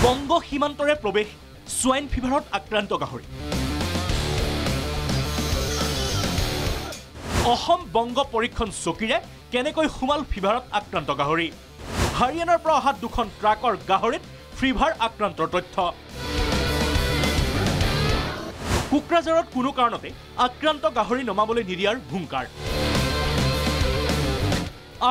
বংগ সীমান্তৰে প্ৰৱেশ সোয়াইন ফিভাৰত আক্ৰান্ত গাহৰি অসম বংগ পৰীক্ষণ চকীৰে কেনেকৈ সুমাল ফিভাৰত আক্ৰান্ত গাহৰি হাৰিয়ানাৰ পৰা অহা দুখন ট্ৰাকৰ গাহৰিত ফিভাৰ আক্ৰান্তৰ তথ্য কুকৰাঝাৰত কোনো কাৰণতে আক্ৰান্ত গাহৰি নমাবলৈ নিদিয়াৰ ভূংকাৰ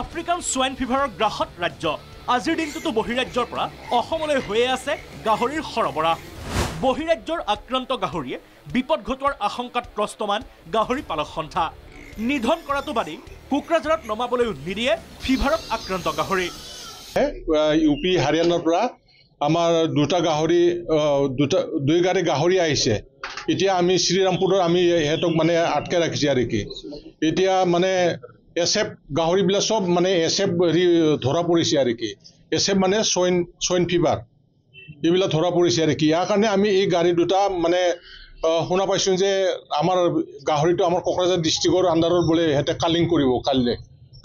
আফ্ৰিকান সোয়াইন ফিভাৰৰ গ্ৰাসত ৰাজ্য আজিৰ দিনটোতো বহিৰাজ্যৰ পৰা অসমলৈ হৈয়ে আছে গাহৰিৰ সৰবৰাহ বহিৰাজ্যৰ আক্ৰান্ত গাহৰিয়ে বিপদ ঘটোৱাৰ আশংকাত ত্ৰস্তমান গাহৰি পালক সন্থা নিধন কৰাটো বাদে কুকৰাঝাৰত নমাবলৈ নিদিয়ে ফিভাৰত আক্ৰান্ত গাহৰি ইউপি হাৰিয়ানাৰ পৰা আমাৰ দুই গাড়ী গাহৰি আহিছে এতিয়া আমি শ্ৰীৰামপুৰৰ আমি হেতক মানে আটকে ৰাখিছে আৰু কি এতিয়া মানে এসএফ গাহৰিবিলাক সব মানে এসএফ ধৰা পৰিছে আৰু কি এসএফ মানে সোয়াইন ফিভাৰ এইবিলাক ধৰা পৰিছে আৰু কি ইয়াৰ কাৰণে আমি এই গাড়ী দুটা মানে শুনা পাইছোঁ যে আমাৰ গাহৰিটো আমাৰ কোকৰাঝাৰ ডিষ্ট্ৰিক্টৰ আণ্ডাৰত বোলে হেতে কালিং কৰিব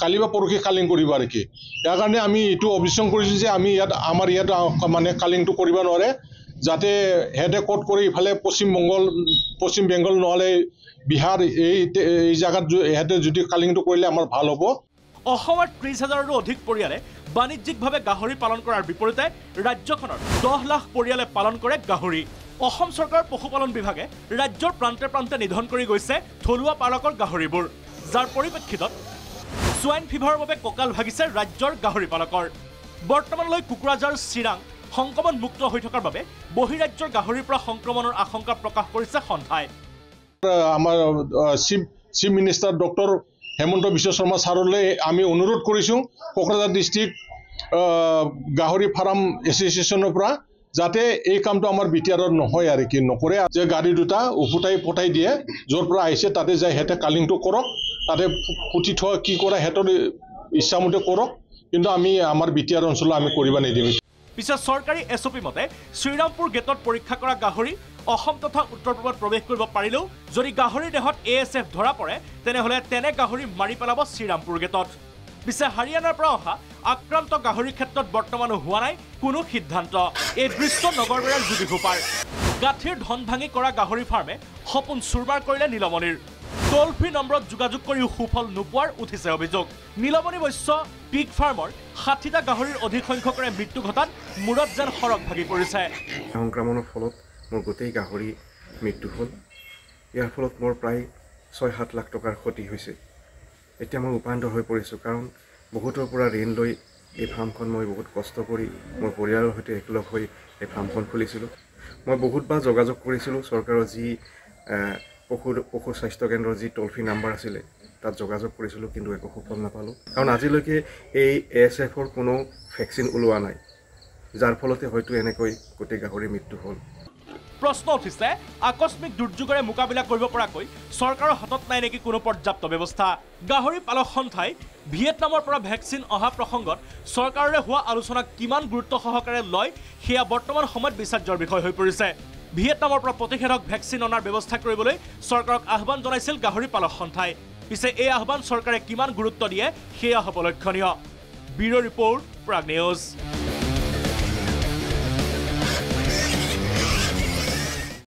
কালি বা পৰহি কালিং কৰিব আৰু কি ইয়াৰ কাৰণে আমি এইটো অভিযোগ কৰিছোঁ যে আমি আমাৰ ইয়াত মানে কালিংটো কৰিব নোৱাৰে যাতে হেতে কোট কৰি ইফালে পশ্চিম বেংগল নহলে বিহাৰ এই জায়গাত হেতে যদি কালিংটো কৰিলে আমাৰ ভাল হ'ব অসমৰ ৩০,০০০ৰো অধিক পৰিয়ালে বাণিজ্যিকভাৱে গাহৰি পালন কৰাৰ বিপৰীতে ৰাজ্যখনৰ ১০ লাখ পৰিয়ালে পালন কৰে গাহৰি অসম চৰকাৰৰ পশুপালন বিভাগে ৰাজ্যৰ প্ৰান্তে প্ৰান্তে নিধন কৰি গৈছে থলুৱা পালকৰ গাহৰিবোৰ যাৰ পৰিপ্ৰেক্ষিতত সোয়াইন ফিভাৰৰ বাবে কঁকাল ভাগিছে ৰাজ্যৰ গাহৰি পালকৰ বৰ্তমানলৈ কুকুৰাঝাৰ চিৰাং সংক্ৰমণ মুক্ত হৈ থকাৰ বাবে বহিৰাজ্যৰ গাহৰিৰ পৰা সংক্ৰমণৰ আশংকা প্ৰকাশ কৰিছে সন্থাই আমাৰ chief minister doctor Hemanta Biswa Sarma ছাৰলৈ আমি অনুৰোধ কৰিছোঁ কোকৰাঝাৰ ডিষ্ট্ৰিক্ট গাহৰি ফাৰ্ম এছ'চিয়েশ্যনৰ পৰা যাতে এই কামটো আমাৰ বিটিআৰত নহয় আৰু কি নকৰে যে গাড়ী দুটা উভতাই পঠাই দিয়ে য'ৰ পৰা আহিছে তাতে যাই হেতে কালিংটো কৰক তাতে পুতি থোৱা কি কৰা হেতৰ ইচ্ছামতে কৰক কিন্তু আমি আমাৰ বিটিআৰ অঞ্চলত আমি কৰিব নিদিম পিছে চৰকাৰী এছঅপি মতে শ্ৰীৰামপুৰ গেটত পৰীক্ষা কৰা গাহৰি অসম তথা উত্তৰ পূৰ্বত প্ৰৱেশ কৰিব পাৰিলেও যদি গাহৰিৰ দেহত এএছএফ ধৰা পৰে তেনেহ'লে তেনে গাহৰি মাৰি পেলাব শ্ৰীৰামপুৰ গেটত পিছে হাৰিয়ানাৰ পৰা অহা আক্ৰান্ত গাহৰিৰ ক্ষেত্ৰত বৰ্তমানো হোৱা নাই কোনো সিদ্ধান্ত এই দৃশ্য নগৰবেৰাৰ জুবিঘোপাৰ গাঁঠিৰ ধন ভাঙি কৰা গাহৰি ফাৰ্মে সপোন চুৰমাৰ কৰিলে নীলমণিৰ টোল ফ্ৰী নম্বৰত যোগাযোগ কৰিও সুফল নোপোৱাৰ উঠিছে অভিযোগ নীলমণি বৈশ্য পিগ ফাৰ্মৰ ৬০টা গাহৰিৰ অধিক সংখ্যকৰে মৃত্যু ঘটাত মূৰত যেন সৰগ ভাগি পৰিছে সংক্ৰমণৰ ফলত মোৰ গোটেই গাহৰি মৃত্যু হ'ল ইয়াৰ ফলত মোৰ প্ৰায় ৬-৭ লাখ টকাৰ ক্ষতি হৈছে এতিয়া মই উপান্ত হৈ পৰিছোঁ কাৰণ বহুতৰ পৰা ঋণ লৈ এই ফাৰ্মখন মই বহুত কষ্ট কৰি মোৰ পৰিয়ালৰ সৈতে একলগ হৈ এই ফাৰ্মখন খুলিছিলোঁ মই বহুতবাৰ যোগাযোগ কৰিছিলোঁ চৰকাৰৰ যি পশু স্বাস্থ্য কেন্দ্ৰৰ যি টোল ফ্ৰী নাম্বাৰ আছিলে তাত যোগাযোগ কৰিছিলোঁ কিন্তু একো সুফল নাপালোঁ কাৰণ আজিলৈকে এই এএছএফৰ কোনো ভেকচিন ওলোৱা নাই যাৰ ফলতে হয়তো এনেকৈ গোটেই গাহৰি মৃত্যু হ'ল প্ৰশ্ন উঠিছে আকস্মিক দুৰ্যোগৰে মোকাবিলা কৰিব পৰাকৈ চৰকাৰৰ হাতত নাই নেকি কোনো পৰ্যাপ্ত ব্যৱস্থা গাহৰি পালক সন্থাই ভিয়েটনামৰ পৰা ভেকচিন অহা প্ৰসংগত চৰকাৰৰে হোৱা আলোচনাক কিমান গুৰুত্ব সহকাৰে লয় সেয়া বৰ্তমান সময়ত বিচাৰ্যৰ বিষয় হৈ পৰিছে ভিয়েটনামৰ পৰা প্ৰতিষেধক ভেকচিন অনাৰ ব্যৱস্থা কৰিবলৈ চৰকাৰক আহ্বান জনাইছিল গাহৰি পালক সন্থাই পিছে এই আহ্বান চৰকাৰে কিমান গুৰুত্ব দিয়ে সেয়া হ'ব লক্ষণীয় ব্যুৰ ৰিপৰ্ট প্ৰাগ নিউজ